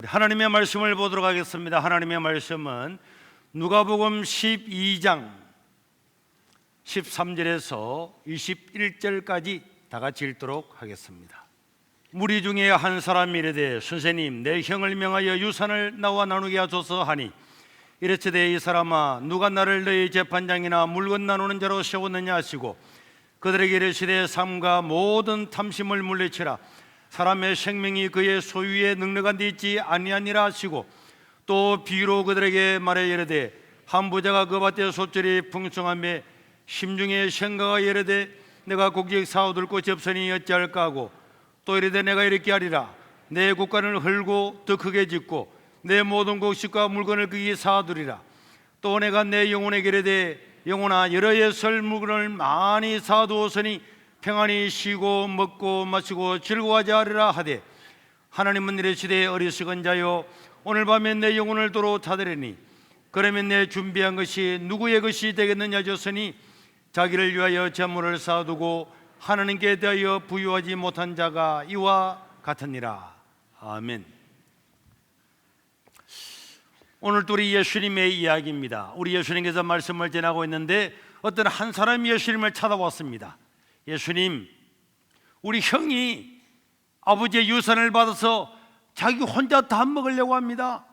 하나님의 말씀을 보도록 하겠습니다. 하나님의 말씀은 누가복음 12장 13절에서 21절까지 다 같이 읽도록 하겠습니다. 무리 중에 한 사람이 이르되 선생님, 내 형을 명하여 유산을 나와 나누게 하소서 하니, 이르시되 이 사람아, 누가 나를 너희 재판장이나 물건 나누는 자로 세웠느냐 하시고, 그들에게 이르시되 삶과 모든 탐심을 물리치라. 사람의 생명이 그의 소유에 넉넉한 데 있지 아니하니라 하시고, 또 비유로 그들에게 말하여 이르되 한 부자가 그 밭에 소철이 풍성하며 심중에 생각하여 이르되 내가 곡식 사오둘 곳이 없으니 어찌할까 하고, 또 이르되 내가 이렇게 하리라. 내 국간을 헐고 더 크게 짓고 내 모든 곡식과 물건을 거기 사두리라. 또 내가 내 영혼에게 이르되 영혼아, 여러 해 설 물건을 많이 사두었으니 평안히 쉬고 먹고 마시고 즐거워하자 하리라 하되, 하나님은 이르시되 어리석은 자여, 오늘 밤에 내 영혼을 도로 찾으리니 그러면 내 준비한 것이 누구의 것이 되겠느냐 하셨으니, 자기를 위하여 재물을 쌓아두고 하나님께 대하여 부유하지 못한 자가 이와 같으니라. 아멘. 오늘도 우리 예수님의 이야기입니다. 우리 예수님께서 말씀을 전하고 있는데 어떤 한 사람이 예수님을 찾아왔습니다. 예수님, 우리 형이 아버지의 유산을 받아서 자기 혼자 다 먹으려고 합니다.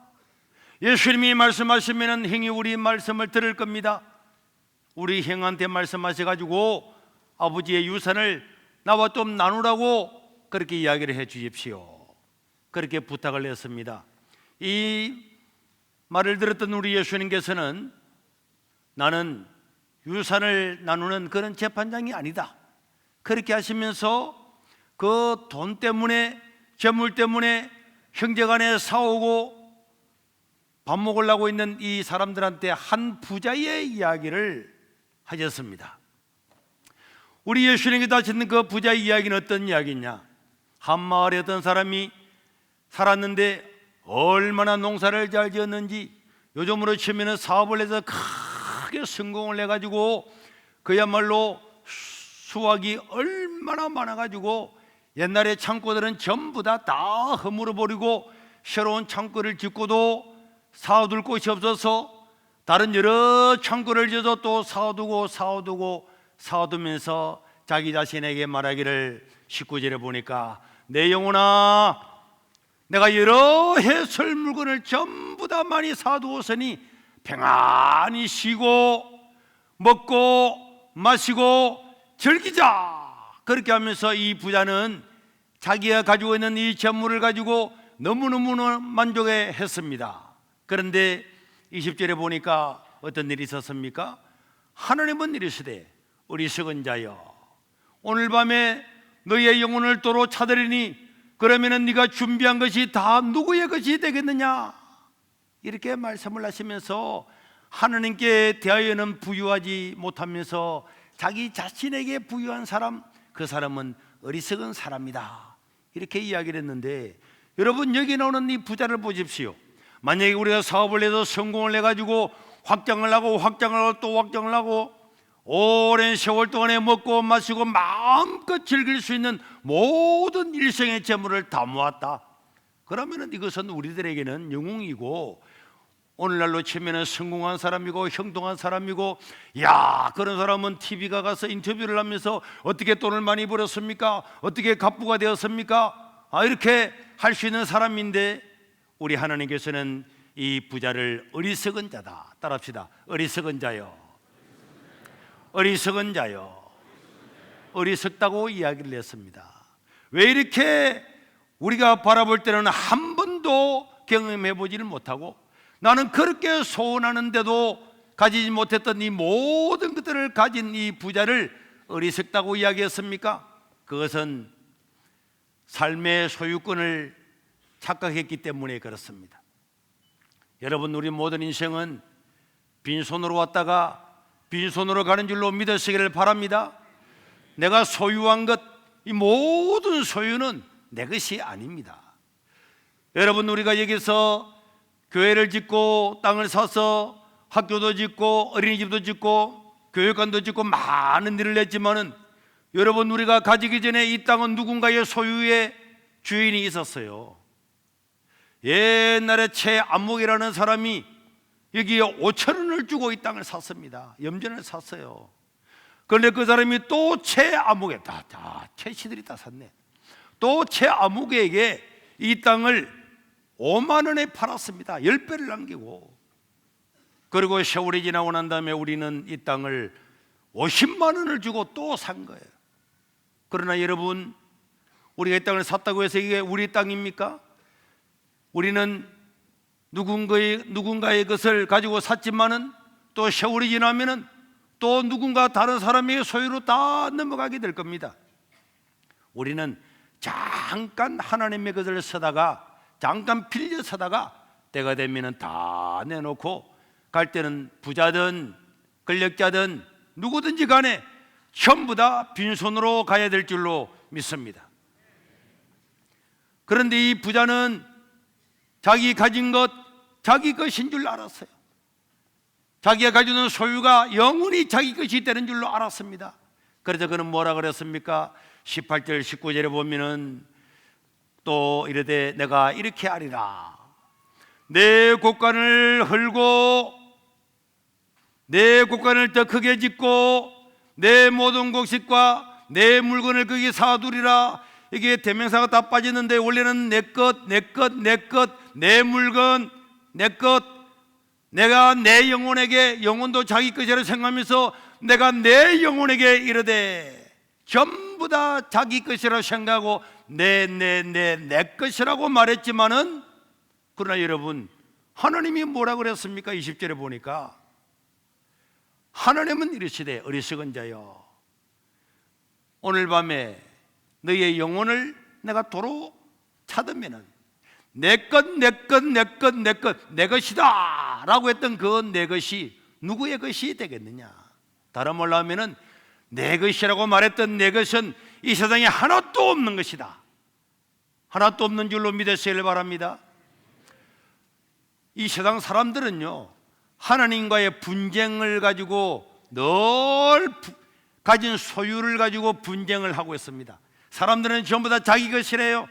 예수님이 말씀하시면 형이 우리 말씀을 들을 겁니다. 우리 형한테 말씀하셔가지고 아버지의 유산을 나와 좀 나누라고 그렇게 이야기를 해 주십시오. 그렇게 부탁을 했습니다. 이 말을 들었던 우리 예수님께서는 나는 유산을 나누는 그런 재판장이 아니다, 그렇게 하시면서 그 돈 때문에, 재물 때문에 형제간에 싸우고 밥 먹으려고 있는 이 사람들한테 한 부자의 이야기를 하셨습니다. 우리 예수님께서 하시는 그 부자의 이야기는 어떤 이야기냐? 한 마을에 어떤 사람이 살았는데 얼마나 농사를 잘 지었는지, 요즘으로 치면 사업을 해서 크게 성공을 해가지고 그야말로 수확이 얼마나 많아가지고 옛날에 창고들은 전부 다 허물어 버리고 새로운 창고를 짓고도 사두을 곳이 없어서 다른 여러 창고를 지어서 또 사두면서 자기 자신에게 말하기를, 19절에 보니까 내 영혼아, 내가 여러 해 설 물건을 전부 다 많이 사두었으니 평안히 쉬고 먹고 마시고 즐기자. 그렇게 하면서 이 부자는 자기가 가지고 있는 이 재물을 가지고 너무너무 만족해 했습니다. 그런데 20절에 보니까 어떤 일이 있었습니까? 하나님은 이르시되 어리석은 자여, 오늘 밤에 너희의 영혼을 도로 찾으리니 그러면은 네가 준비한 것이 다 누구의 것이 되겠느냐? 이렇게 말씀을 하시면서 하나님께 대하여는 부유하지 못하면서 자기 자신에게 부유한 사람, 그 사람은 어리석은 사람이다, 이렇게 이야기를 했는데, 여러분 여기 나오는 이 부자를 보십시오. 만약에 우리가 사업을 해서 성공을 해가지고 확장을 하고 또 확장을 하고 오랜 세월 동안에 먹고 마시고 마음껏 즐길 수 있는 모든 일생의 재물을 다 모았다. 그러면 이것은 우리들에게는 영웅이고, 오늘날로 치면 성공한 사람이고 형통한 사람이고, 야, 그런 사람은 TV가 가서 인터뷰를 하면서 어떻게 돈을 많이 벌었습니까? 어떻게 갑부가 되었습니까? 이렇게 할 수 있는 사람인데, 우리 하나님께서는 이 부자를 어리석은 자다. 따라합시다. 어리석은 자요, 어리석은 자요, 어리석다고 이야기를 했습니다. 왜 이렇게 우리가 바라볼 때는 한 번도 경험해 보지를 못하고, 나는 그렇게 소원하는데도 가지지 못했던 이 모든 것들을 가진 이 부자를 어리석다고 이야기했습니까? 그것은 삶의 소유권을 착각했기 때문에 그렇습니다. 여러분, 우리 모든 인생은 빈손으로 왔다가 빈손으로 가는 줄로 믿으시기를 바랍니다. 내가 소유한 것, 이 모든 소유는 내 것이 아닙니다. 여러분, 우리가 여기서 교회를 짓고 땅을 사서 학교도 짓고 어린이집도 짓고 교육관도 짓고 많은 일을 했지만은, 여러분, 우리가 가지기 전에 이 땅은 누군가의 소유의 주인이 있었어요. 옛날에 최암목이라는 사람이 여기에 5,000원을 주고 이 땅을 샀습니다. 염전을 샀어요. 그런데 그 사람이 또 최암목에 최씨들이 다 샀네. 또 최암목에게 이 땅을 5만 원에 팔았습니다. 10배를 남기고. 그리고 세월이 지나고 난 다음에 우리는 이 땅을 50만 원을 주고 또 산 거예요. 그러나 여러분, 우리가 이 땅을 샀다고 해서 이게 우리 땅입니까? 우리는 누군가의 것을 가지고 샀지만은 또 세월이 지나면은 또 누군가 다른 사람의 소유로 다 넘어가게 될 겁니다. 우리는 잠깐 하나님의 것을 쓰다가, 잠깐 빌려 쓰다가 때가 되면은 다 내놓고, 갈 때는 부자든 권력자든 누구든지 간에 전부 다 빈손으로 가야 될 줄로 믿습니다. 그런데 이 부자는 자기 가진 것, 자기 것인 줄 알았어요. 자기가 가지고 있는 소유가 영원히 자기 것이 되는 줄로 알았습니다. 그래서 그는 뭐라 그랬습니까? 18절 19절에 보면은 또 이르되 내가 이렇게 하리라. 내 곳간을 헐고 내 곳간을 더 크게 짓고 내 모든 곡식과 내 물건을 거기 사두리라. 이게 대명사가 다 빠졌는데 원래는 내 것, 내 것, 내 것, 내 물건, 내 것, 내가 내 영혼에게, 영혼도 자기 것이라 생각하면서 내가 내 영혼에게 이르되, 전부 다 자기 것이라고 생각하고 내 것이라고 말했지만은, 그러나 여러분, 하나님이 뭐라 그랬습니까? 20절에 보니까 하나님은 이르시되 어리석은 자여, 오늘 밤에 너의 영혼을 내가 도로 찾으면은 내 것, 내 것, 내 것, 내 것, 내 것이다 라고 했던 그 내 것이 누구의 것이 되겠느냐? 다른 말로 하면은 내 것이라고 말했던 내 것은 이 세상에 하나도 없는 것이다. 하나도 없는 줄로 믿으시길 바랍니다. 이 세상 사람들은요, 하나님과의 분쟁을 가지고 늘 가진 소유를 가지고 분쟁을 하고 있습니다. 사람들은 전부 다 자기 것이래요.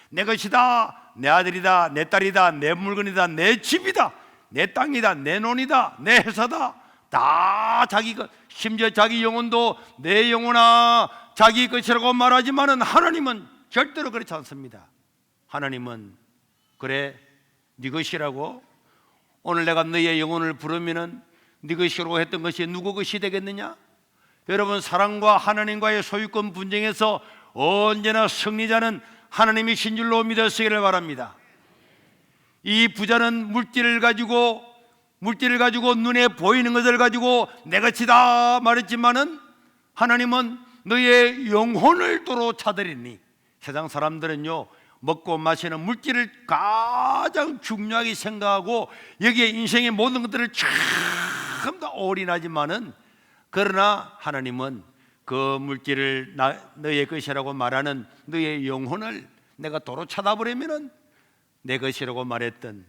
내 것이다, 내 아들이다, 내 딸이다, 내 물건이다, 내 집이다, 내 땅이다, 내 논이다, 내 회사다, 다 자기 것. 심지어 자기 영혼도 내 영혼아 자기 것이라고 말하지만은 하나님은 절대로 그렇지 않습니다. 하나님은 그래, 네 것이라고? 오늘 내가 너의 영혼을 부르면은 네 것이라고 했던 것이 누구 것이 되겠느냐? 여러분, 사랑과 하나님과의 소유권 분쟁에서 언제나 승리자는 하나님이신 줄로 믿으시기를 바랍니다. 이 부자는 물질을 가지고 눈에 보이는 것을 가지고 내 것이다 말했지만은 하나님은 너의 영혼을 도로 찾으리니. 세상 사람들은요, 먹고 마시는 물질을 가장 중요하게 생각하고 여기에 인생의 모든 것들을 참 다 올인하지만은, 그러나 하나님은 그 물질을 너의 것이라고 말하는 너의 영혼을 내가 도로 찾아버리면은 내 것이라고 말했던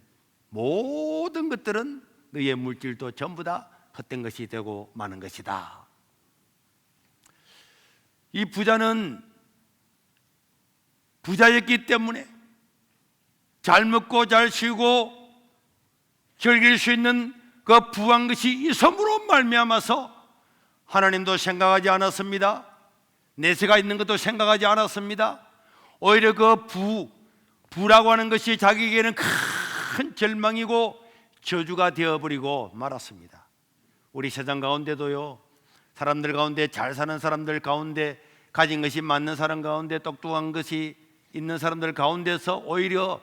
모든 것들은 너의 물질도 전부 다 헛된 것이 되고 마는 것이다. 이 부자는 부자였기 때문에 잘 먹고 잘 쉬고 즐길 수 있는 그 부한 것이 있음으로 말미암아서 하나님도 생각하지 않았습니다. 내세가 있는 것도 생각하지 않았습니다. 오히려 그 부라고 하는 것이 자기에게는 큰 절망이고 저주가 되어버리고 말았습니다. 우리 세상 가운데도요, 사람들 가운데, 잘 사는 사람들 가운데, 가진 것이 많은 사람 가운데, 똑똑한 것이 있는 사람들 가운데서 오히려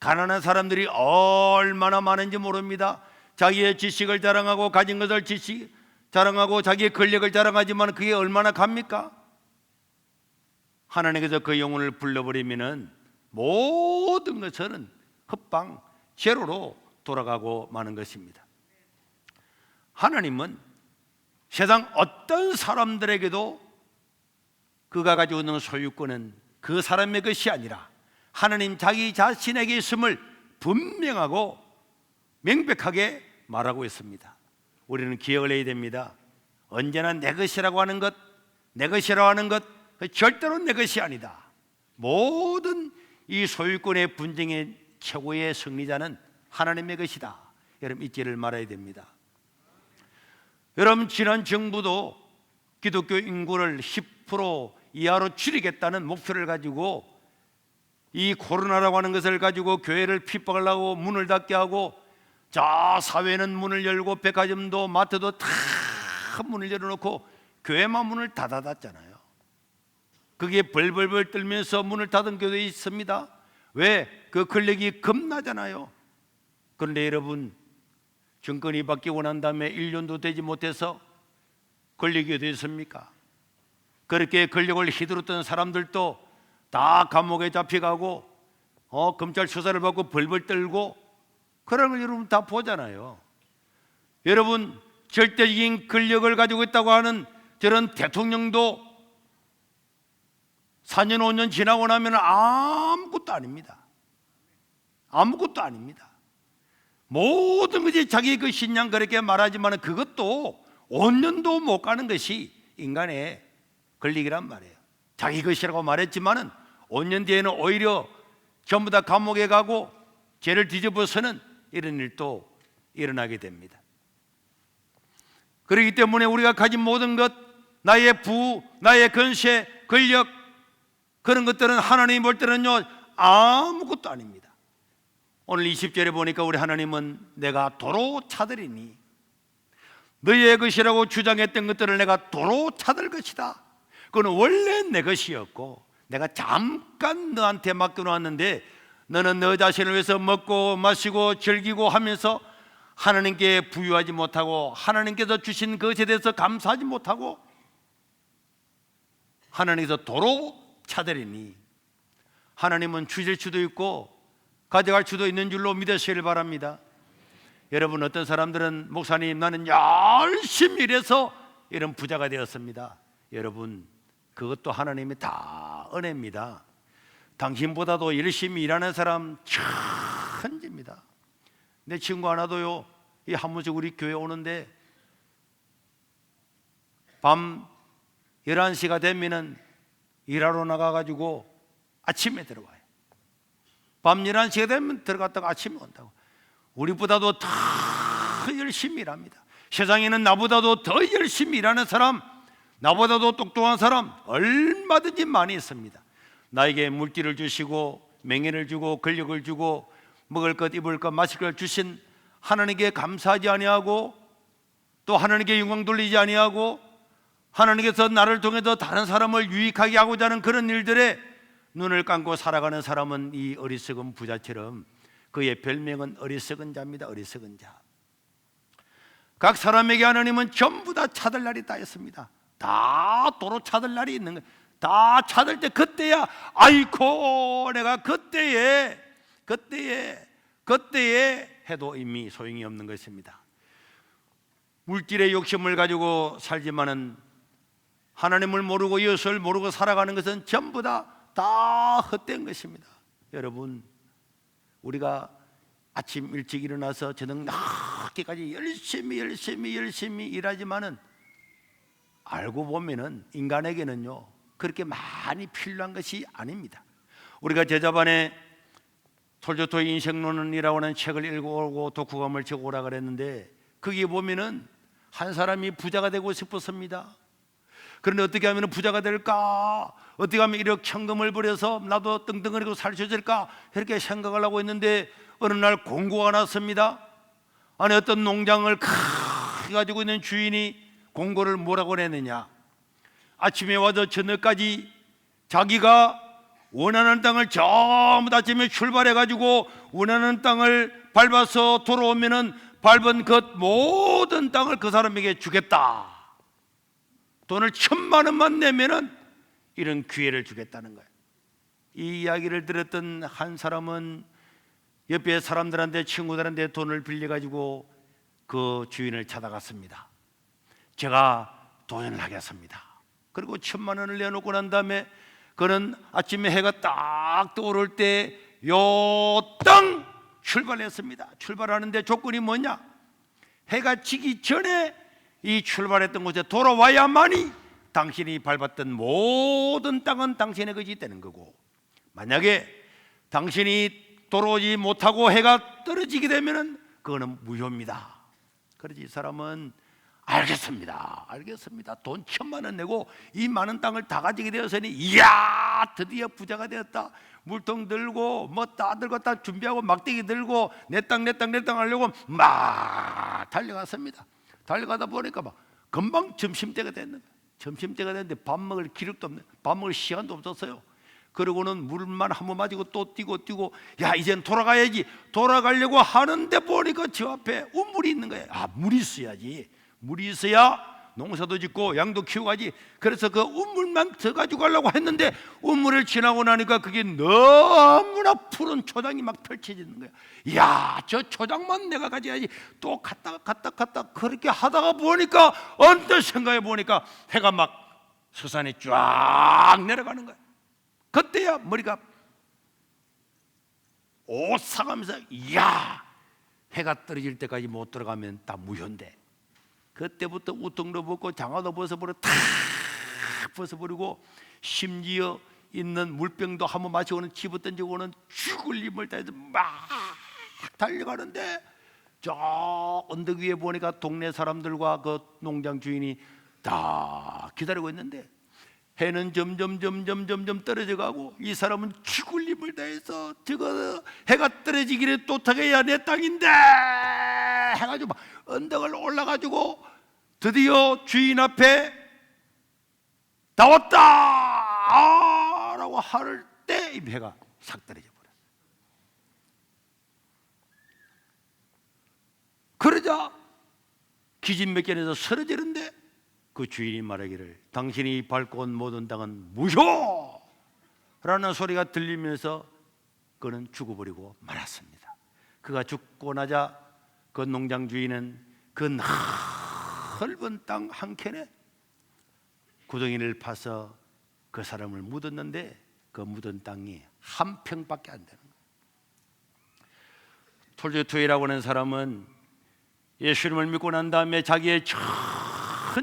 가난한 사람들이 얼마나 많은지 모릅니다. 자기의 지식을 자랑하고 가진 것을 자랑하고 자기의 권력을 자랑하지만 그게 얼마나 갑니까? 하나님께서 그 영혼을 불러버리면은 모든 것은 헛방 제로로 돌아가고 마는 것입니다. 하나님은 세상 어떤 사람들에게도 그가 가지고 있는 소유권은 그 사람의 것이 아니라 하나님 자기 자신에게 있음을 분명하고 명백하게 말하고 있습니다. 우리는 기억을 해야 됩니다. 언제나 내 것이라고 하는 것, 내 것이라고 하는 것, 절대로 내 것이 아니다. 모든 이 소유권의 분쟁의 최고의 승리자는 하나님의 것이다. 여러분 잊지를 말아야 됩니다. 여러분 지난 정부도 기독교 인구를 10% 이하로 줄이겠다는 목표를 가지고 이 코로나라고 하는 것을 가지고 교회를 핍박하려고 문을 닫게 하고, 자 사회는 문을 열고 백화점도 마트도 다 문을 열어놓고 교회만 문을 닫았잖아요. 그게 벌벌벌 떨면서 문을 닫은 교회도 있습니다. 왜? 그 권력이 겁나잖아요. 그런데 여러분 정권이 바뀌고 난 다음에 1년도 되지 못해서 권력이 어디 있습니까? 그렇게 권력을 휘두르던 사람들도 다 감옥에 잡혀가고 검찰 수사를 받고 벌벌 떨고 그런 걸 여러분 다 보잖아요. 여러분 절대적인 권력을 가지고 있다고 하는 저런 대통령도 4년 5년 지나고 나면 아무것도 아닙니다. 아무것도 아닙니다. 모든 것이 자기 그 신앙 그렇게 말하지만 그것도 5년도 못 가는 것이 인간의 권력이란 말이에요. 자기 것이라고 말했지만은 5년 뒤에는 오히려 전부 다 감옥에 가고 죄를 뒤집어서는 이런 일도 일어나게 됩니다. 그렇기 때문에 우리가 가진 모든 것, 나의 부, 나의 권세, 권력, 그런 것들은 하나님이 볼 때는요 아무것도 아닙니다. 오늘 20절에 보니까 우리 하나님은 내가 도로 차들이니 너희의 것이라고 주장했던 것들을 내가 도로 차들 것이다. 그건 원래 내 것이었고 내가 잠깐 너한테 맡겨놓았는데 너는 너 자신을 위해서 먹고 마시고 즐기고 하면서 하나님께 부유하지 못하고 하나님께서 주신 것에 대해서 감사하지 못하고 하나님께서 도로 차들이니, 하나님은 주실 수도 있고 가져갈 수도 있는 줄로 믿으시길 바랍니다. 여러분 어떤 사람들은 목사님 나는 열심히 일해서 이런 부자가 되었습니다. 여러분 그것도 하나님의 다 은혜입니다. 당신보다도 열심히 일하는 사람 천지입니다. 내 친구 하나도요 이 한 번씩 우리 교회 오는데 밤 11시가 되면은 일하러 나가가지고 아침에 들어와요. 밤 11시가 되면 들어갔다가 아침에 온다고. 우리보다도 더 열심히 일합니다. 세상에는 나보다도 더 열심히 일하는 사람, 나보다도 똑똑한 사람 얼마든지 많이 있습니다. 나에게 물질을 주시고 명예를 주고 권력을 주고 먹을 것 입을 것 마실 것 주신 하나님께 감사하지 아니하고 또 하나님께 영광 돌리지 아니하고 하나님께서 나를 통해서 다른 사람을 유익하게 하고자 하는 그런 일들에 눈을 감고 살아가는 사람은 이 어리석은 부자처럼 그의 별명은 어리석은 자입니다. 어리석은 자. 각 사람에게 하나님은 전부 다 찾을 날이 다 있습니다. 다 도로 찾을 날이 있는 거예요. 다 찾을 때 그때야 아이고 내가 그때에 해도 이미 소용이 없는 것입니다. 물질의 욕심을 가지고 살지만은 하나님을 모르고 예수를 모르고 살아가는 것은 전부 다 헛된 것입니다. 여러분 우리가 아침 일찍 일어나서 저녁 늦게까지 열심히 일하지만은 알고 보면은 인간에게는요 그렇게 많이 필요한 것이 아닙니다. 우리가 제자반에 톨스토이 인생론이라고 하는 책을 읽어오고 독후감을 적어오라 그랬는데 거기에 보면은 한 사람이 부자가 되고 싶었습니다. 그런데 어떻게 하면 부자가 될까? 어떻게 하면 1억 현금을 벌여서 나도 떵떵거리고 살 수 있을까? 이렇게 생각을 하고 있는데 어느 날 공고가 났습니다. 아니 어떤 농장을 크게 가지고 있는 주인이 공고를 뭐라고 냈느냐? 아침에 와서 저녁까지 자기가 원하는 땅을 전부 다 아침에 출발해가지고 원하는 땅을 밟아서 돌아오면은 밟은 것 모든 땅을 그 사람에게 주겠다. 돈을 1,000만 원만 내면은 이런 기회를 주겠다는 거예요. 이 이야기를 들었던 한 사람은 옆에 사람들한테 친구들한테 돈을 빌려가지고 그 주인을 찾아갔습니다. 제가 도전을 하겠습니다. 그리고 1,000만 원을 내놓고 난 다음에 그는 아침에 해가 딱 떠오를 때 요 땅 출발했습니다. 출발하는데 조건이 뭐냐? 해가 지기 전에 이 출발했던 곳에 돌아와야만이 당신이 밟았던 모든 땅은 당신의 것이 되는 거고, 만약에 당신이 돌아오지 못하고 해가 떨어지게 되면은 그거는 무효입니다. 그래서 이 사람은 알겠습니다. 돈 1,000만 원 내고 이 많은 땅을 다 가지게 되었으니 이야 드디어 부자가 되었다. 물통 들고 뭐 다 들고 다 준비하고 막대기 들고 내 땅 하려고 막 달려갔습니다. 달려가다 보니까 막 금방 점심때가 됐는 거예요. 점심때가 됐는데 밥 먹을 기력도 없네. 밥 먹을 시간도 없었어요. 그러고는 물만 한 번 마시고 또 뛰고 야 이젠 돌아가야지. 돌아가려고 하는데 보니까 저 앞에 우물이 있는 거예요. 물이 있어야지. 물이 있어야 농사도 짓고 양도 키우가지. 그래서 그 우물만 더 가지고 가려고 했는데 우물을 지나고 나니까 그게 너무나 푸른 초장이 막 펼쳐지는 거야. 야, 저 초장만 내가 가져야지. 또 갔다 그렇게 하다가 보니까 언뜻 생각해 보니까 해가 막 서산에 쫙 내려가는 거야. 그때야 머리가 오싹하면서 야, 해가 떨어질 때까지 못 들어가면 다 무효인데. 그때부터 우통도 벗고 장화도 벗어버리고 다 벗어버리고 심지어 있는 물병도 한번 마시고는 집어 던지고는 죽을 힘을 다해서 막 달려가는데 저 언덕 위에 보니까 동네 사람들과 그 농장 주인이 다 기다리고 있는데 해는 점점 떨어져 가고 이 사람은 죽을 힘을 다해서 저거 해가 떨어지기를 도착해야 내 땅인데 해가지고 막 언덕을 올라가지고 드디어 주인 앞에 나왔다 라고 할 때 이 해가 싹 떨어져 버렸어요. 그러자 기진맥견에서 쓰러지는데 그 주인이 말하기를 당신이 밟고 온 모든 땅은 무효라는 소리가 들리면서 그는 죽어버리고 말았습니다. 그가 죽고 나자 그 농장 주인은 그 넓은 땅 한 켠에 구덩이를 파서 그 사람을 묻었는데 그 묻은 땅이 한 평밖에 안 되는 거예요. 톨스토이라고 하는 사람은 예수님을 믿고 난 다음에 자기의 전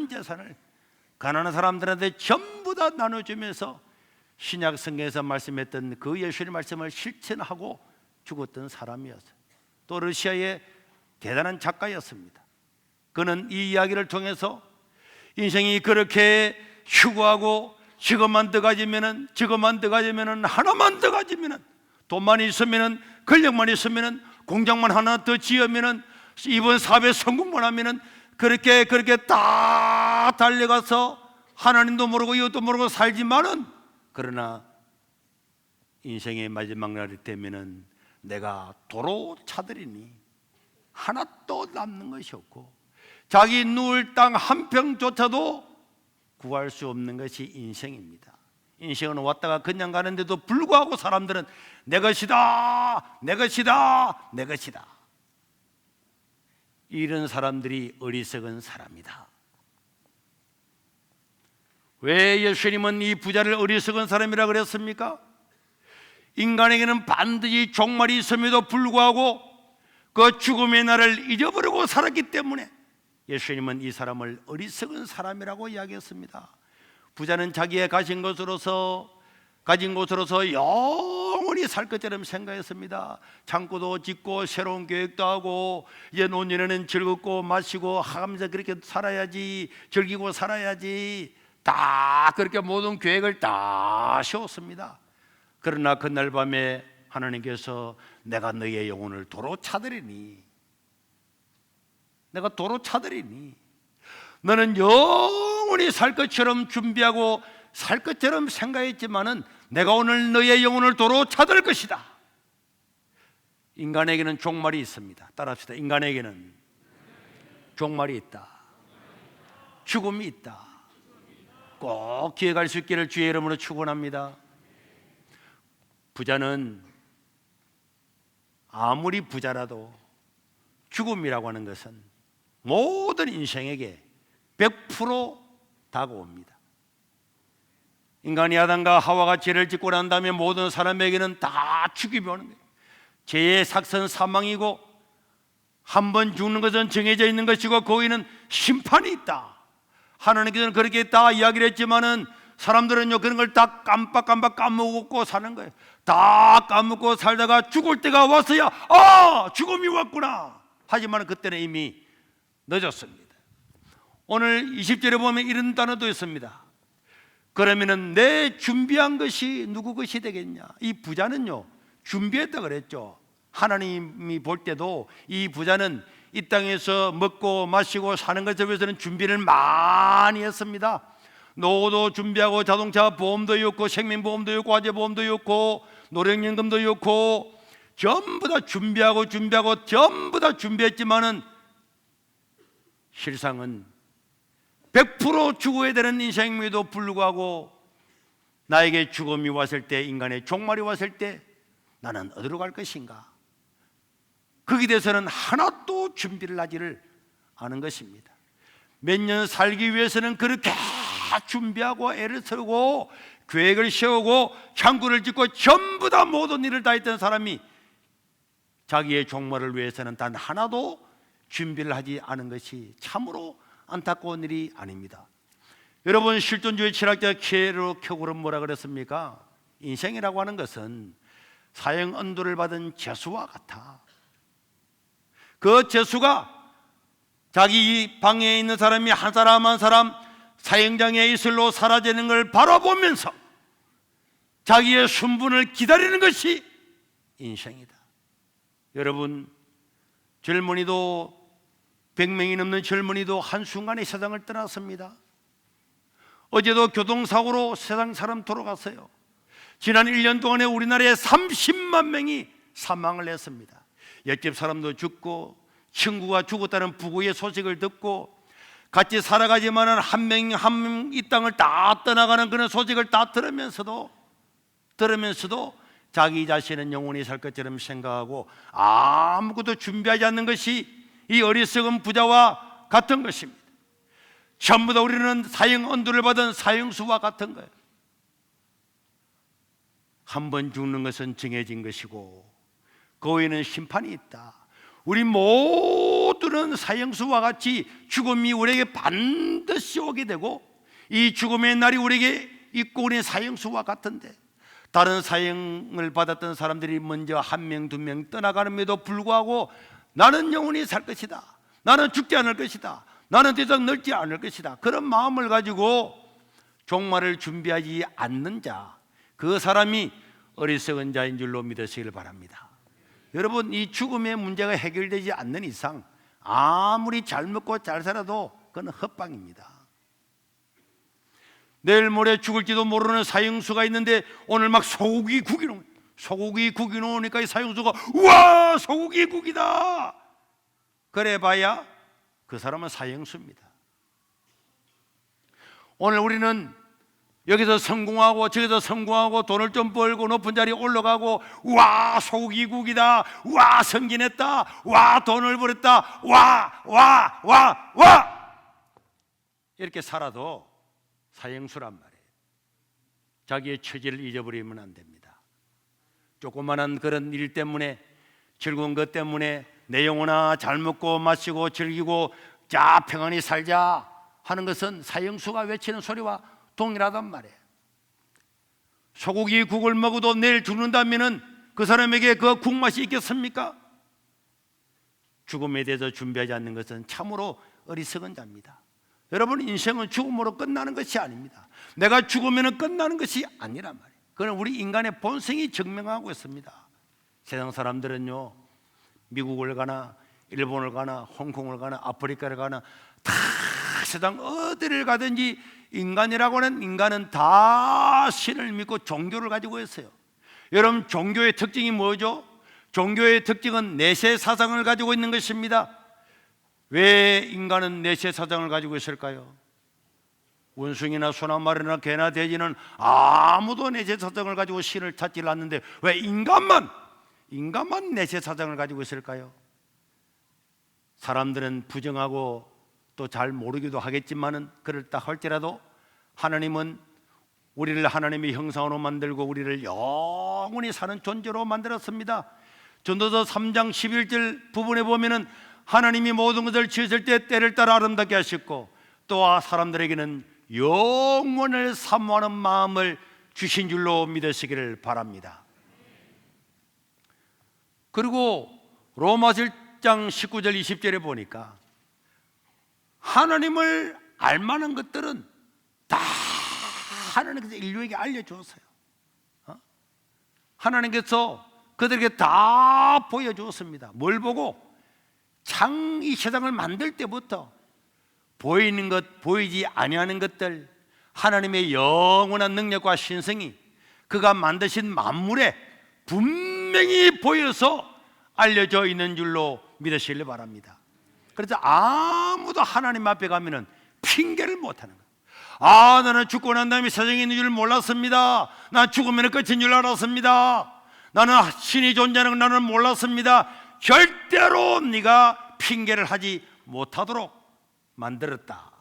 재산을 가난한 사람들한테 전부 다 나눠주면서 신약 성경에서 말씀했던 그 예수님의 말씀을 실천하고 죽었던 사람이었어요. 또 러시아의 대단한 작가였습니다. 그는 이 이야기를 통해서 인생이 그렇게 추구하고 저것만 더 가지면은 하나만 더 가지면은 돈만 있으면은 권력만 있으면은 공장만 하나 더 지으면은 이번 사업에 성공만 하면은 그렇게 다 달려가서 하나님도 모르고 이것도 모르고 살지만은 그러나 인생의 마지막 날이 되면은 내가 도로 차들이니 하나도 남는 것이 없고 자기 누울 땅 한 평조차도 구할 수 없는 것이 인생입니다. 인생은 왔다가 그냥 가는데도 불구하고 사람들은 내 것이다 이런 사람들이 어리석은 사람이다. 왜 예수님은 이 부자를 어리석은 사람이라 그랬습니까? 인간에게는 반드시 종말이 있음에도 불구하고 그 죽음의 날을 잊어버리고 살았기 때문에 예수님은 이 사람을 어리석은 사람이라고 이야기했습니다. 부자는 자기의 가진 것으로서 영원히 살 것처럼 생각했습니다. 창고도 짓고 새로운 계획도 하고 이제 노년에는 즐겁고 마시고 하면서 그렇게 살아야지, 즐기고 살아야지, 다 그렇게 모든 계획을 다 세웠습니다. 그러나 그날 밤에 하나님께서 내가 너의 영혼을 도로 차들이니 너는 영원히 살 것처럼 준비하고 살 것처럼 생각했지만은 내가 오늘 너의 영혼을 도로 차들 것이다. 인간에게는 종말이 있습니다. 따라합시다. 인간에게는 종말이 있다. 죽음이 있다. 꼭 기억할 수 있기를 주의 이름으로 축원합니다. 부자는 아무리 부자라도 죽음이라고 하는 것은 모든 인생에게 100% 다가옵니다. 인간이 아담과 하와가 죄를 짓고 난 다음에 모든 사람에게는 다 죽임이 오는 거예요. 죄의 삭선 사망이고 한 번 죽는 것은 정해져 있는 것이고 거기는 심판이 있다. 하나님께서는 그렇게 다 이야기를 했지만은 사람들은요 그런 걸 다 깜빡 까먹고 사는 거예요. 다 까먹고 살다가 죽을 때가 왔어야 죽음이 왔구나. 하지만 그때는 이미 늦었습니다. 오늘 20절에 보면 이런 단어도 있습니다. 그러면은 내 준비한 것이 누구 것이 되겠냐? 이 부자는요 준비했다 그랬죠. 하나님이 볼 때도 이 부자는 이 땅에서 먹고 마시고 사는 것에 위해서는 준비를 많이 했습니다. 노후도 준비하고 자동차 보험도 있고 생명보험도 있고 화재보험도 있고 노령연금도 있고 전부 다 준비하고 전부 다 준비했지만은 실상은 100% 죽어야 되는 인생임에도 불구하고 나에게 죽음이 왔을 때, 인간의 종말이 왔을 때 나는 어디로 갈 것인가? 거기에 대해서는 하나도 준비를 하지를 않은 것입니다. 몇 년 살기 위해서는 그렇게 준비하고 애를 쓰고 계획을 세우고 창구를 짓고 전부 다 모든 일을 다 했던 사람이 자기의 종말을 위해서는 단 하나도 준비를 하지 않은 것이 참으로 안타까운 일이 아닙니다. 여러분, 실존주의 철학자 케로 켜고는 뭐라 그랬습니까? 인생이라고 하는 것은 사형 언도를 받은 죄수와 같아. 그 죄수가 자기 방에 있는 사람이 한 사람 한 사람 사형장의 이슬로 사라지는 걸 바라보면서 자기의 순분을 기다리는 것이 인생이다. 여러분, 젊은이도 100명이 넘는 젊은이도 한순간에 세상을 떠났습니다. 어제도 교통사고로 세상 사람 돌아갔어요. 지난 1년 동안에 우리나라에 30만 명이 사망을 했습니다. 옆집 사람도 죽고 친구가 죽었다는 부고의 소식을 듣고 같이 살아가지만은 한 명 한 명 이 땅을 다 떠나가는 그런 소식을 다 들으면서도 자기 자신은 영원히 살 것처럼 생각하고 아무것도 준비하지 않는 것이 이 어리석은 부자와 같은 것입니다. 전부 다 우리는 사형 언도를 받은 사형수와 같은 거예요. 한 번 죽는 것은 정해진 것이고 그 후에는 심판이 있다. 우리 모두는 사형수와 같이 죽음이 우리에게 반드시 오게 되고 이 죽음의 날이 우리에게 있고 우리는 사형수와 같은데 다른 사형을 받았던 사람들이 먼저 한 명, 두 명 떠나가는데도 불구하고 나는 영원히 살 것이다. 나는 죽지 않을 것이다. 나는 더 이상 늙지 않을 것이다. 그런 마음을 가지고 종말을 준비하지 않는 자, 그 사람이 어리석은 자인 줄로 믿으시길 바랍니다. 여러분, 이 죽음의 문제가 해결되지 않는 이상 아무리 잘 먹고 잘 살아도 그건 헛방입니다. 내일 모레 죽을지도 모르는 사형수가 있는데 오늘 막 소고기 구기놓으니까 이 사형수가 우와 소고기 국이다 그래 봐야 그 사람은 사형수입니다. 오늘 우리는 여기서 성공하고 저기서 성공하고 돈을 좀 벌고 높은 자리에 올라가고 와 소고기 국이다, 와 승진했다, 와 돈을 벌었다, 와 이렇게 살아도 사형수란 말이에요. 자기의 처지를 잊어버리면 안 됩니다. 조그마한 그런 일 때문에 즐거운 것 때문에 내 영혼아 잘 먹고 마시고 즐기고 자 평안히 살자 하는 것은 사형수가 외치는 소리와 동일하단 말이에요. 소고기 국을 먹어도 내일 죽는다면은 그 사람에게 그 국맛이 있겠습니까? 죽음에 대해서 준비하지 않는 것은 참으로 어리석은 자입니다. 여러분, 인생은 죽음으로 끝나는 것이 아닙니다. 내가 죽으면 끝나는 것이 아니란 말이에요. 그건 우리 인간의 본성이 증명하고 있습니다. 세상 사람들은요, 미국을 가나 일본을 가나 홍콩을 가나 아프리카를 가나 다 세상 어디를 가든지 인간이라고 하는 인간은 다 신을 믿고 종교를 가지고 있어요. 여러분, 종교의 특징이 뭐죠? 종교의 특징은 내세 사상을 가지고 있는 것입니다. 왜 인간은 내세 사상을 가지고 있을까요? 원숭이나 소나 말이나 개나 돼지는 아무도 내세 사상을 가지고 신을 찾지 않는데 왜 인간만 내세 사상을 가지고 있을까요? 사람들은 부정하고 또 잘 모르기도 하겠지만은 그렇다 할지라도 하나님은 우리를 하나님의 형상으로 만들고 우리를 영원히 사는 존재로 만들었습니다. 전도서 3장 11절 부분에 보면은 하나님이 모든 것을 지으실 때 때를 따라 아름답게 하셨고 또 사람들에게는 영원을 사모하는 마음을 주신 줄로 믿으시기를 바랍니다. 그리고 로마서 1장 19절 20절에 보니까 하나님을 알만한 것들은 다 하나님께서 인류에게 알려주었어요. 하나님께서 그들에게 다 보여주었습니다. 뭘 보고? 이 세상을 만들 때부터 보이는 것, 보이지 아니하는 것들, 하나님의 영원한 능력과 신성이 그가 만드신 만물에 분명히 보여서 알려져 있는 줄로 믿으시길 바랍니다. 그래서 아무도 하나님 앞에 가면은 핑계를 못하는 거예요. 나는 죽고 난 다음에 세상에 있는 줄 몰랐습니다. 난 죽으면 끝인 줄 알았습니다. 나는 신이 존재하는 걸 나는 몰랐습니다. 절대로 네가 핑계를 하지 못하도록 만들었다.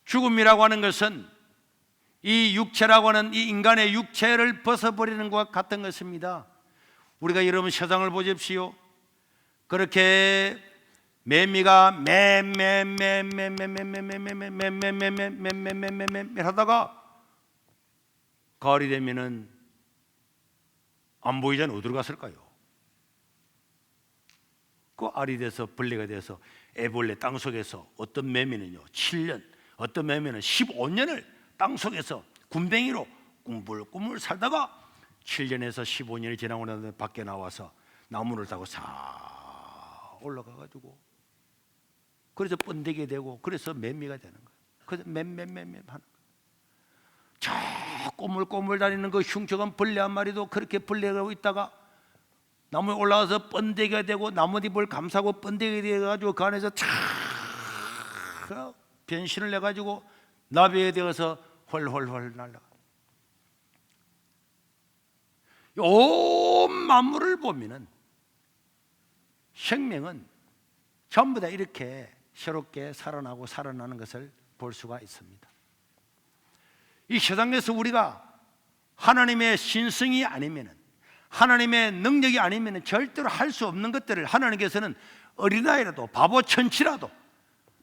죽음이라고 하는 것은 이 육체라고 하는 이 인간의 육체를 벗어버리는 것과 같은 것입니다. 우리가 여러분 세상을 보십시오. 그렇게 매미가 하다가 가을이 되면은 안 보이잖아요. 어디로 갔을까요? 그 알이 돼서 벌레가 돼서 애벌레 땅속에서 어떤 매미는요 7년, 어떤 매미는 15년을 땅속에서 군뱅이로 꾸물꾸물 살다가 7년에서 15년이 지나고 나서 밖에 나와서 나무를 타고 싹 올라가가지고 그래서 번데게 되고 그래서 매미가 되는 거예요. 그래서 맴 하는 거예요. 저 꼬물꼬물 다니는 그 흉측한 벌레 한 마리도 그렇게 벌레가 있다가 나무에 올라가서 번데기가 되고 나뭇잎을 감싸고 번데기가 돼가지고 그 안에서 탁 변신을 해가지고 나비에 되어서 훨훨훨 날아가. 온 만물을 보면은 생명은 전부 다 이렇게 새롭게 살아나고 살아나는 것을 볼 수가 있습니다. 이 세상에서 우리가 하나님의 신성이 아니면은, 하나님의 능력이 아니면은 절대로 할 수 없는 것들을 하나님께서는 어린아이라도 바보 천치라도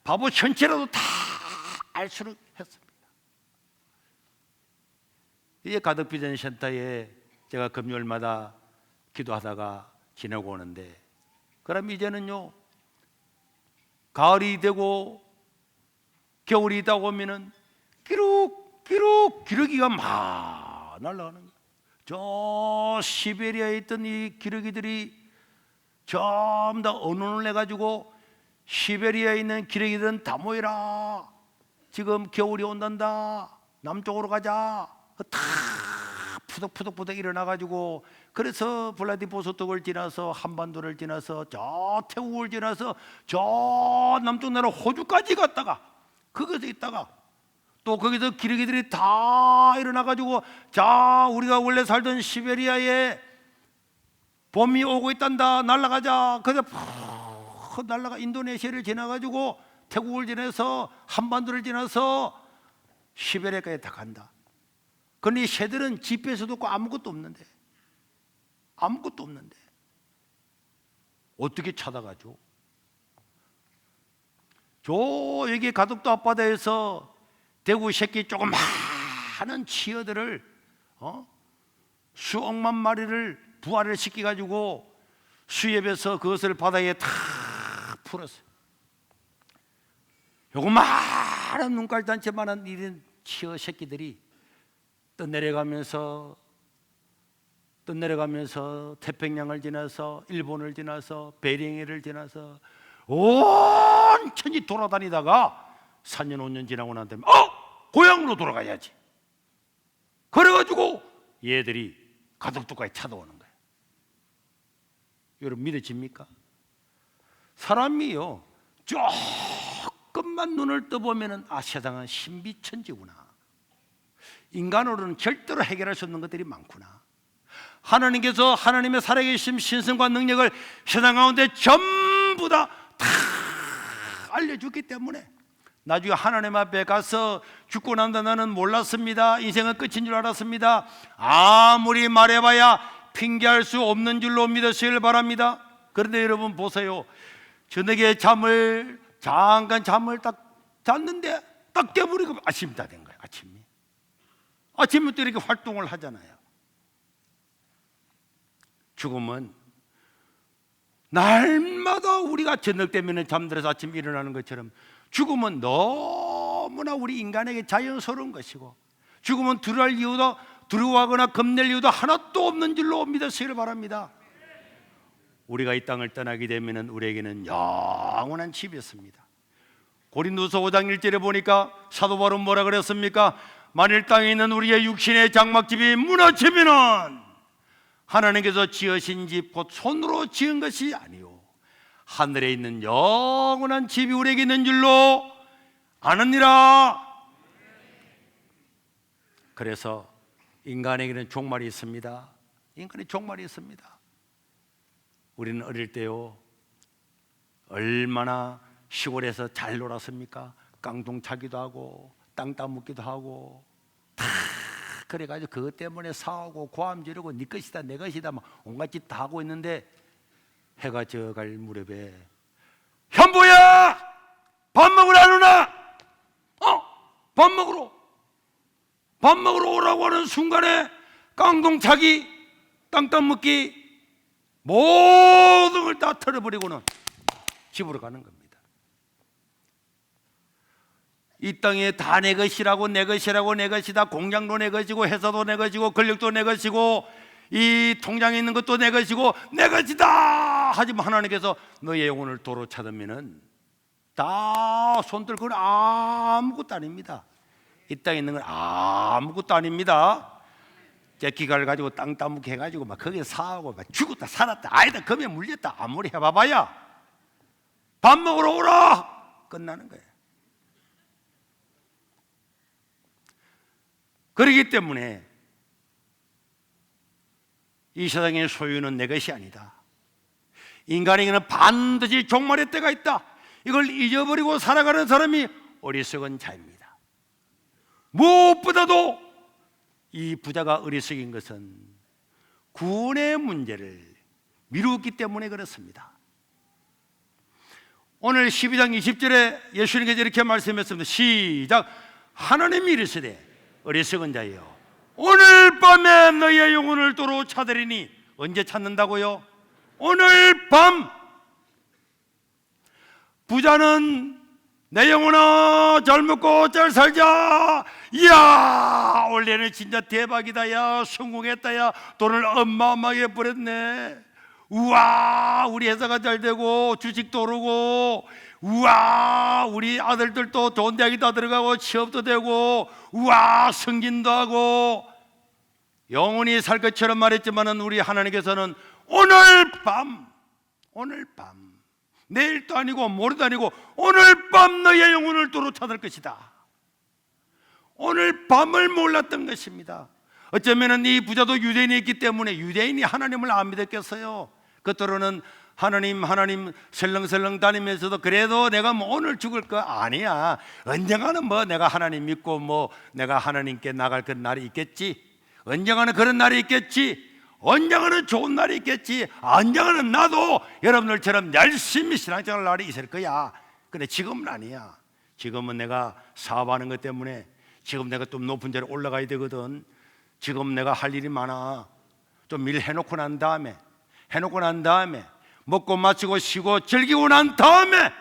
다 알 수는 했습니다. 이제 가덕비전 센터에 제가 금요일마다 기도하다가 지내고 오는데, 그럼 이제는요 가을이 되고 겨울이 있다 보면은 기러기가 막 날아가는 거예요. 저 시베리아에 있던 이 기러기들이 전부 다 언론을 내가지고 시베리아에 있는 기러기들은 다 모여라, 지금 겨울이 온단다, 남쪽으로 가자. 다 푸덕푸덕 일어나가지고, 그래서 블라디보스톡을 지나서 한반도를 지나서 저 태국을 지나서 저 남쪽 나라 호주까지 갔다가 거기서 있다가 또 거기서 기러기들이 다 일어나가지고, 자 우리가 원래 살던 시베리아에 봄이 오고 있단다, 날아가자. 그래서 푹 날아가 인도네시아를 지나가지고 태국을 지나서 한반도를 지나서 시베리아까지 다 간다. 그런데 이 새들은 GPS도 없고 아무것도 없는데 어떻게 찾아가죠? 여기 가덕도 앞바다에서 대구 새끼 조그마한 치어들을 수억만 마리를 부화를 시켜가지고 수협해서 그것을 바다에 다 풀었어요. 요거만한 눈깔단체만한 이런 치어 새끼들이 떠내려가면서 태평양을 지나서 일본을 지나서 베링해를 지나서 온천히 돌아다니다가 4년 5년 지나고 난 다음에 고향으로 돌아가야지. 그래가지고 얘들이 가덕도까지 찾아오는 거예요. 여러분 믿어집니까? 사람이요 조금만 눈을 떠보면은 세상은 신비천지구나, 인간으로는 절대로 해결할 수 없는 것들이 많구나, 하나님께서 하나님의 살아계심 신성과 능력을 세상 가운데 전부 다 알려줬기 때문에 나중에 하나님 앞에 가서 죽고 난다 나는 몰랐습니다, 인생은 끝인 줄 알았습니다, 아무리 말해봐야 핑계할 수 없는 줄로 믿으시길 바랍니다. 그런데 여러분 보세요, 저녁에 잠깐 잠을 딱 잤는데 딱 깨버리고 아침이 다 된 거예요. 아침부터 이렇게 활동을 하잖아요. 죽음은 날마다 우리가 저녁 되면 잠들어서 아침 일어나는 것처럼 죽음은 너무나 우리 인간에게 자연스러운 것이고, 죽음은 두려워하거나 겁낼 이유도 하나도 없는 줄로 믿으시기를 바랍니다. 우리가 이 땅을 떠나게 되면 우리에게는 영원한 집이 있습니다. 고린도서 5장 1절에 보니까 사도 바울은 뭐라 그랬습니까? 만일 땅에 있는 우리의 육신의 장막집이 무너지면은 하나님께서 지으신 집 곧 손으로 지은 것이 아니요 하늘에 있는 영원한 집이 우리에게 있는 줄로 아느니라. 그래서 인간에게는 종말이 있습니다. 인간의 종말이 있습니다. 우리는 어릴 때요 얼마나 시골에서 잘 놀았습니까? 깡통 차기도 하고 땅 따먹기도 하고 다 그래가지고 그것 때문에 싸우고 고함 지르고 네 것이다 내 것이다 막 온갖 짓 다 하고 있는데, 해가 져갈 무렵에 현보야 밥 먹으러 안 오나? 밥 먹으러 오라고 하는 순간에 깡통 차기 땅 따먹기 모든 걸 다 털어버리고는 집으로 가는 겁니다. 이 땅에 다 내 것이라고 내 것이라고 내 것이다. 공장도 내 것이고 회사도 내 것이고 권력도 내 것이고 이 통장에 있는 것도 내 것이고 내 것이다. 하지만 하나님께서 너의 영혼을 도로 찾으면은 다 손들고 아무것도 아닙니다. 이 땅에 있는 건 아무것도 아닙니다. 째끼가를 가지고 땅 따먹게 해가지고 막 거기에 사고 막 죽었다 살았다 아니다 검에 물렸다 아무리 해봐봐야 밥 먹으러 오라 끝나는 거예요. 그렇기 때문에 이 세상의 소유는 내 것이 아니다. 인간에게는 반드시 종말의 때가 있다. 이걸 잊어버리고 살아가는 사람이 어리석은 자입니다. 무엇보다도 이 부자가 어리석인 것은 구원의 문제를 미루었기 때문에 그렇습니다. 오늘 12장 20절에 예수님께서 이렇게 말씀했습니다. 시작. 하나님이 이르시되 어리석은 자여 오늘 밤에 너의 영혼을 도로 찾으리니. 언제 찾는다고요? 오늘 밤. 부자는 내 영혼아 잘 먹고 잘 살자. 이야 올해는 진짜 대박이다. 야 성공했다. 야 돈을 어마어마하게 벌었네. 우와 우리 회사가 잘 되고 주식도 오르고 우와 우리 아들들도 좋은 대학에 다 들어가고 취업도 되고 우와 승진도 하고 영원히 살 것처럼 말했지만은 우리 하나님께서는 오늘 밤 내일도 아니고 모레도 아니고 오늘 밤 너의 영혼을 도로 찾을 것이다. 오늘 밤을 몰랐던 것입니다. 어쩌면은 이 부자도 유대인이 있기 때문에 유대인이 하나님을 안 믿었겠어요. 겉으로는 하나님 설렁설렁 다니면서도 그래도 내가 뭐 오늘 죽을 거 아니야. 언젠가는 뭐 내가 하나님 믿고 뭐 내가 하나님께 나갈 그런 날이 있겠지. 언젠가는 그런 날이 있겠지. 언젠가는 좋은 날이 있겠지. 언젠가는 나도 여러분들처럼 열심히 신앙생활 날이 있을 거야. 근데 지금은 아니야. 지금은 내가 사업하는 것 때문에 지금 내가 좀 높은 자리에 올라가야 되거든. 지금 내가 할 일이 많아. 좀 일 해놓고 난 다음에 먹고 마치고 쉬고 즐기고 난 다음에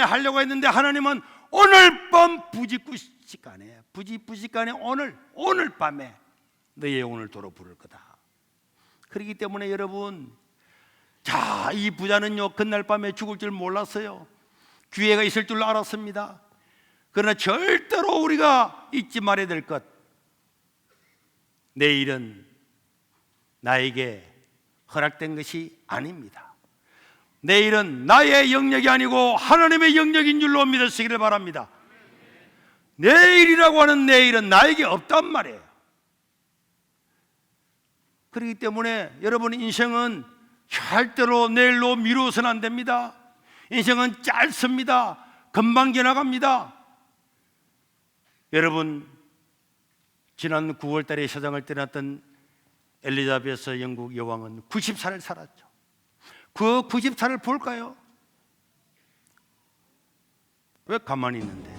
하려고 했는데 하나님은 오늘 밤 부지부식간에 오늘 밤에 너의 영혼을 도로 부를 거다. 그렇기 때문에 여러분, 자, 이 부자는요 그날 밤에 죽을 줄 몰랐어요. 기회가 있을 줄 알았습니다. 그러나 절대로 우리가 잊지 말아야 될 것, 내일은 나에게 허락된 것이 아닙니다. 내일은 나의 영역이 아니고 하나님의 영역인 줄로 믿으시기를 바랍니다. 내일이라고 하는 내일은 나에게 없단 말이에요. 그렇기 때문에 여러분, 인생은 절대로 내일로 미루어서는 안 됩니다. 인생은 짧습니다. 금방 지나갑니다. 여러분, 지난 9월 달에 세상을 떠났던 엘리자베스 영국 여왕은 90살을 살았죠. 그 90살을 볼까요? 왜 가만히 있는데?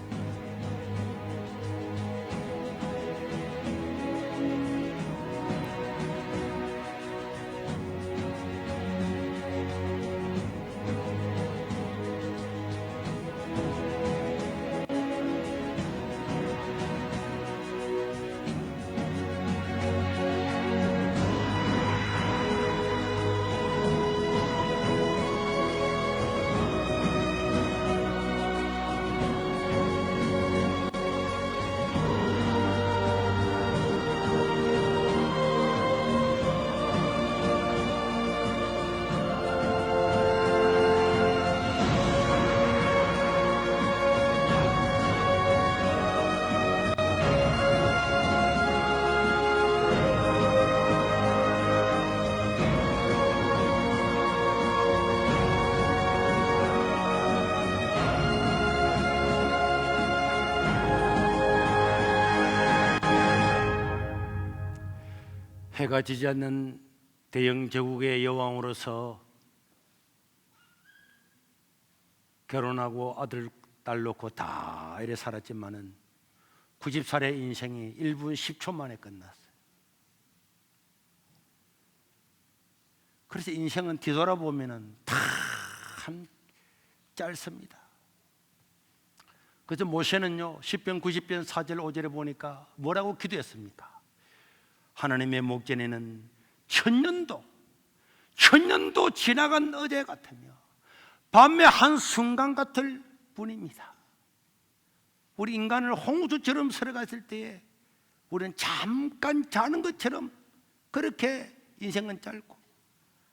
해가 지지 않는 대영 제국의 여왕으로서 결혼하고 아들 딸 놓고 다 이래 살았지만은 90살의 인생이 1분 10초 만에 끝났어요. 그래서 인생은 뒤돌아보면은 참 짧습니다. 그래서 모세는요 10편 90편 4절 5절에 보니까 뭐라고 기도했습니까? 하나님의 목전에는 천년도 지나간 어제 같으며 밤의 한순간 같을 뿐입니다. 우리 인간을 홍수처럼 설어갔을 때에 우리는 잠깐 자는 것처럼 그렇게 인생은 짧고,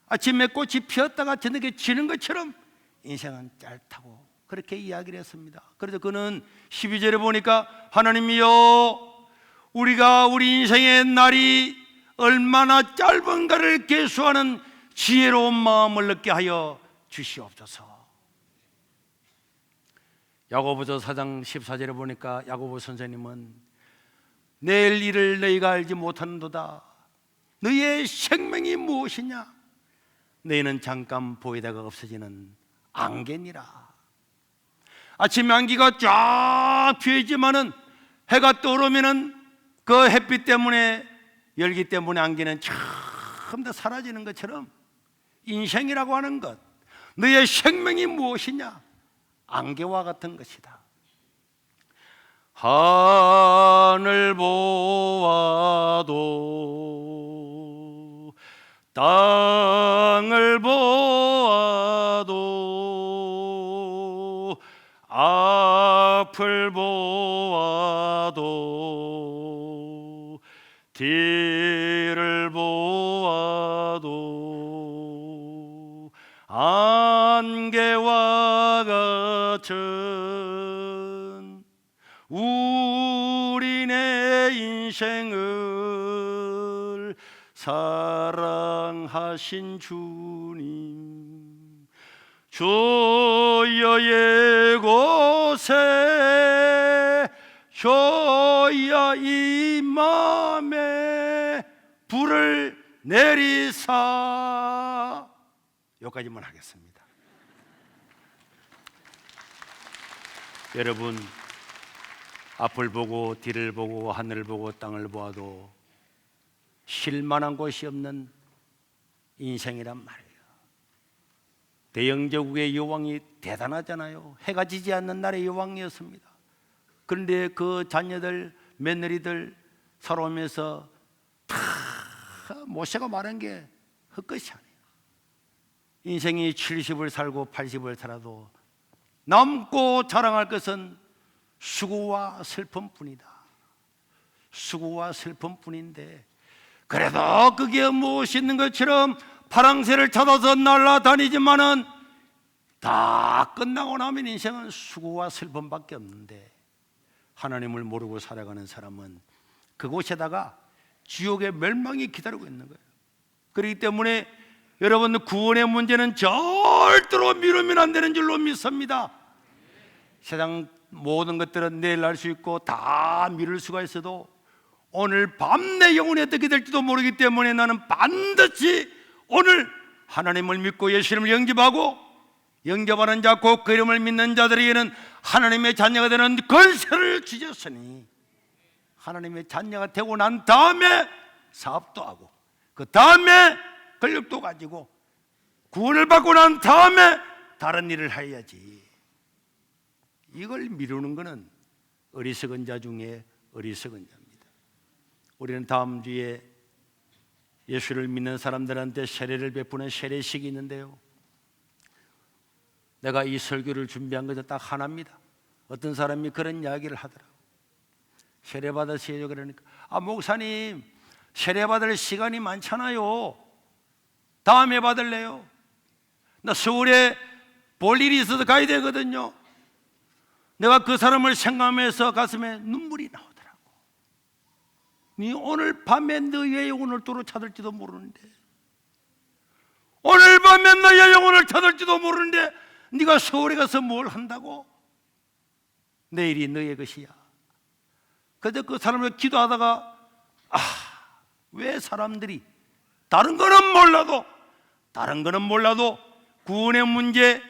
아침에 꽃이 피었다가 저녁에 지는 것처럼 인생은 짧다고 그렇게 이야기를 했습니다. 그래서 그는 12절에 보니까 하나님이여, 우리가 우리 인생의 날이 얼마나 짧은가를 계수하는 지혜로운 마음을 얻게 하여 주시옵소서. 야고보서 4장 14절에 보니까 야고보 선생님은 내일 일을 너희가 알지 못하는도다. 너희의 생명이 무엇이냐? 너희는 잠깐 보이다가 없어지는 안개니라. 아침에 안개가 쫙 피어있지만은 해가 떠오르면은 그 햇빛 때문에, 열기 때문에 안개는 처음 더 사라지는 것처럼 인생이라고 하는 것, 너의 생명이 무엇이냐? 안개와 같은 것이다. 하늘 보아도 땅을 보아도 앞을 보아도 뒤를 보아도 안개와 같은 우리네 인생을 사랑하신 주님, 주여 이곳에 주여 이 맘에 불을 내리사. 여기까지만 하겠습니다. 여러분, 앞을 보고 뒤를 보고 하늘을 보고 땅을 보아도 쉴만한 곳이 없는 인생이란 말이에요. 대영제국의 여왕이 대단하잖아요. 해가 지지 않는 날의 여왕이었습니다. 그런데 그 자녀들, 며느리들 살아오면서 다 모세가 말한 게 헛것이 아니에요. 인생이 70을 살고 80을 살아도 남고 자랑할 것은 수고와 슬픔뿐이다. 수고와 슬픔뿐인데, 그래도 그게 무엇이 있는 것처럼 파랑새를 찾아서 날아다니지만은 다 끝나고 나면 인생은 수고와 슬픔밖에 없는데, 하나님을 모르고 살아가는 사람은 그곳에다가 지옥의 멸망이 기다리고 있는 거예요. 그렇기 때문에 여러분, 구원의 문제는 절대로 미루면 안 되는 줄로 믿습니다. 세상 모든 것들은 내일 알 수 있고 다 미룰 수가 있어도 오늘 밤 내 영혼이 어떻게 될지도 모르기 때문에 나는 반드시 오늘 하나님을 믿고 예수님을 영접하는 자, 곧 그 이름을 믿는 자들에게는 하나님의 자녀가 되는 권세를 주셨으니, 하나님의 자녀가 되고 난 다음에 사업도 하고 그 다음에 권력도 가지고 구원을 받고 난 다음에 다른 일을 해야지. 이걸 미루는 것은 어리석은 자 중에 어리석은 자입니다. 우리는 다음 주에 예수를 믿는 사람들한테 세례를 베푸는 세례식이 있는데요, 내가 이 설교를 준비한 것은 딱 하나입니다. 어떤 사람이 그런 이야기를 하더라고요. 세례 받으세요. 그러니까, 목사님 세례 받을 시간이 많잖아요. 다음에 받을래요? 나 서울에 볼 일이 있어서 가야 되거든요. 내가 그 사람을 생각하면서 가슴에 눈물이 나오더라고. 네 오늘 밤에 너의 영혼을 도로 찾을지도 모르는데, 오늘 밤에 너의 영혼을 찾을지도 모르는데 네가 서울에 가서 뭘 한다고? 내일이 너의 것이야. 그래서 그 사람을 기도하다가 왜 사람들이 다른 거는 몰라도 구원의 문제,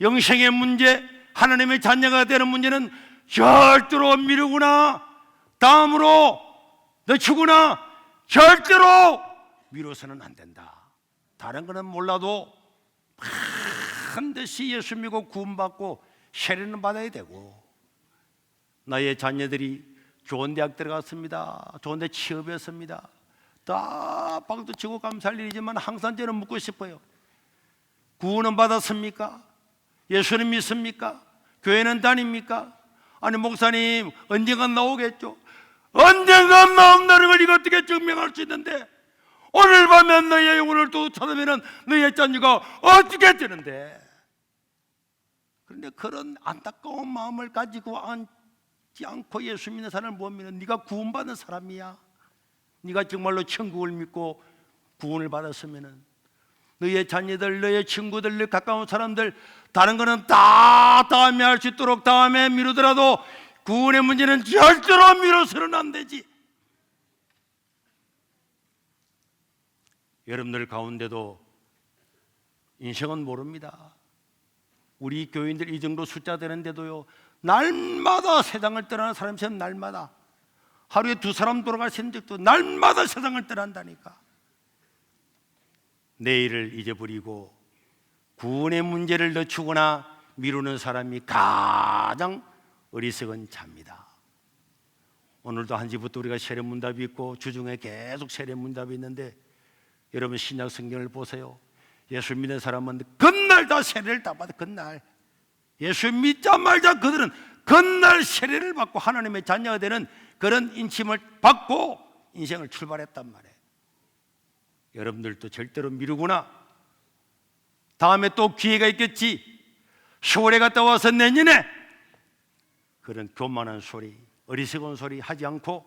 영생의 문제, 하나님의 자녀가 되는 문제는 절대로 미루거나 다음으로 늦추거나 절대로 미뤄서는 안 된다. 다른 거는 몰라도 반드시 예수 믿고 구원받고 세례는 받아야 되고, 나의 자녀들이 좋은 대학 들어갔습니다. 좋은 데 취업했습니다. 다 박수 치고 감사할 일이지만 항상 저는 묻고 싶어요. 구원은 받았습니까? 예수는 믿습니까? 교회는 다닙니까? 아니 목사님 언젠간 나오겠죠. 언젠간 나온다는 걸 이거 어떻게 증명할 수 있는데, 오늘 밤에 너의 영혼을 또 찾으면 너의 자녀가 어떻게 되는데. 그런데 그런 안타까운 마음을 가지고 앉지 않고 예수 믿는 사람을 보면 네가 구원받은 사람이야. 네가 정말로 천국을 믿고 구원을 받았으면 너의 자녀들, 너의 친구들, 너의 가까운 사람들, 다른 거는 다 다음에 할 수 있도록 다음에 미루더라도 구원의 문제는 절대로 미뤄서는 안 되지. 여러분들 가운데도 인생은 모릅니다. 우리 교인들 이 정도 숫자 되는데도요, 날마다 세상을 떠나는 사람처럼 날마다 하루에 2사람 돌아가시는 적도 날마다 세상을 떠난다니까. 내일을 잊어버리고 구원의 문제를 늦추거나 미루는 사람이 가장 어리석은 자입니다. 오늘도 1시부터 우리가 세례문답이 있고 주중에 계속 세례문답이 있는데, 여러분 신약 성경을 보세요. 예수 믿는 사람은 그날 다 세례를 다 받아. 그날 예수 믿자마자 그들은 그날 세례를 받고 하나님의 자녀가 되는 그런 인침을 받고 인생을 출발했단 말이에요. 여러분들도 절대로 미루구나, 다음에 또 기회가 있겠지, 세월에 갔다 와서 내년에, 그런 교만한 소리, 어리석은 소리 하지 않고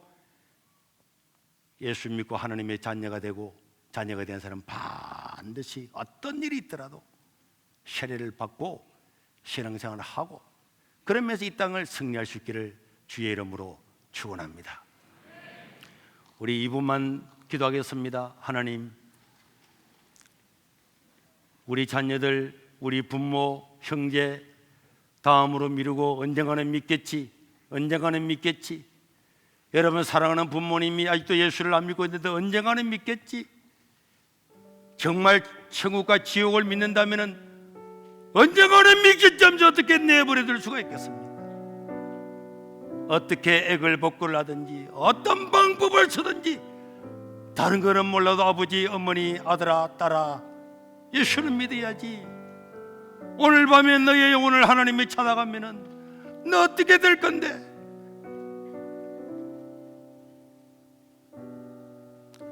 예수 믿고 하나님의 자녀가 되고 자녀가 된 사람은 반드시 어떤 일이 있더라도 세례를 받고 신앙생활을 하고, 그러면서 이 땅을 승리할 수 있기를 주의 이름으로 축원합니다. 우리 2분만 기도하겠습니다. 하나님, 우리 자녀들, 우리 부모, 형제 다음으로 미루고 언젠가는 믿겠지, 언젠가는 믿겠지. 여러분 사랑하는 부모님이 아직도 예수를 안 믿고 있는데 언젠가는 믿겠지. 정말 천국과 지옥을 믿는다면 언젠가는 믿겠지 하면서 어떻게 내버려둘 수가 있겠습니까? 어떻게 액을 복구를 하든지 어떤 방법을 쓰든지, 다른 거는 몰라도 아버지, 어머니, 아들아, 딸아, 예수를 믿어야지. 오늘 밤에 너의 영혼을 하나님이 찾아가면은 너 어떻게 될 건데?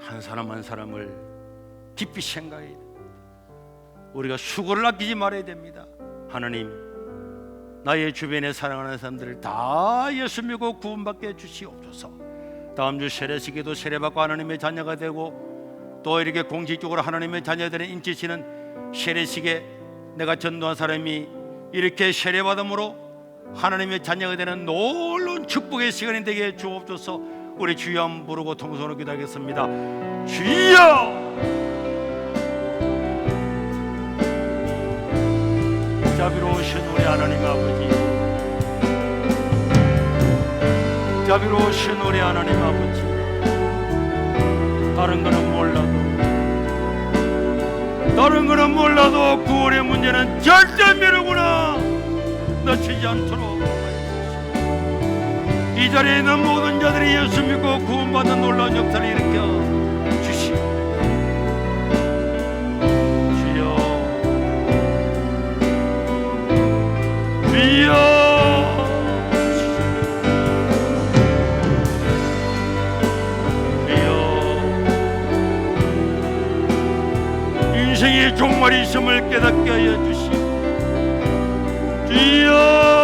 한 사람 한 사람을 깊이 생각해야 돼. 우리가 수고를 아끼지 말아야 됩니다. 하나님, 나의 주변에 사랑하는 사람들을 다 예수 믿고 구원받게 해주시옵소서. 다음 주 세례식에도 세례받고 하나님의 자녀가 되고, 또 이렇게 공식적으로 하나님의 자녀들을 인치시는 세례식에 내가 전도한 사람이 이렇게 세례받음으로 하나님의 자녀가 되는 놀라운 축복의 시간이 되게 해 주옵소서. 우리 주여 한번 부르고 통성으로 기도하겠습니다. 주여! 자비로우신 우리 하나님 아버지, 자비로우신 우리 하나님 아버지, 다른 거는 몰라도 구원의 문제는 절대 미루구나 놓치지 않도록 이 자리에 있는 모든 자들이 예수 믿고 구원받는 놀라운 역사를 일으켜 주시오. 주여, 주여, 인생의 종말이 있음을 깨닫게 하여 주시오. 주여,